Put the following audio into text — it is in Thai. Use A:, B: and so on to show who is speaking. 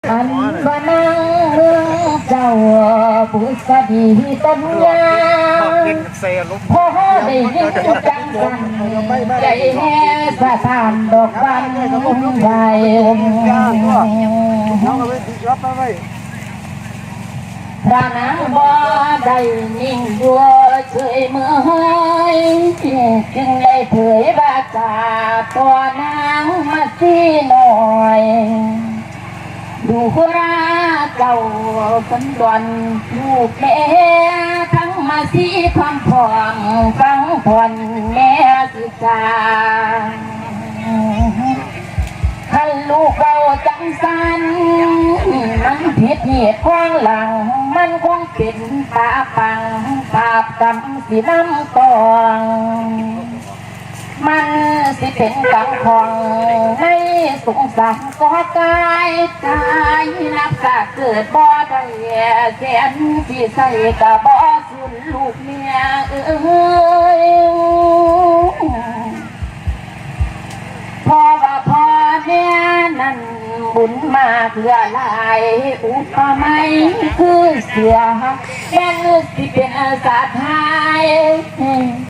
A: อันว่านั่งเมืองเจ้าผู้สดีต้นยางพอได้ยินจังสันใจแห่สะท้านดอกวันใหญ่พระนางบ่ได้นิ่งดัวเฉยเมื่อยจึงได้เผยบาจาตัวนางมาสิหน่อยดูราเจ้าคนดอนลูกแม่ทั้งมาสิความพร้อมฟังผ่อนแม่สิจาขันลูกเราจังสันมันผิดเหตุข้างหลังมันคงเป็นตาปังตาบกำสิน้ำตองมันสิเป็นกังของให้สงสารก็กายตายนับกะเกิดบ่ได้แสนที่ใส่กะบ่สุนลูกเมียพ่อว่าพ่อแม่นั่นบุญมาเพื่อลายอุปไม่คือเสือแม่นสิเป็นอาสาไทย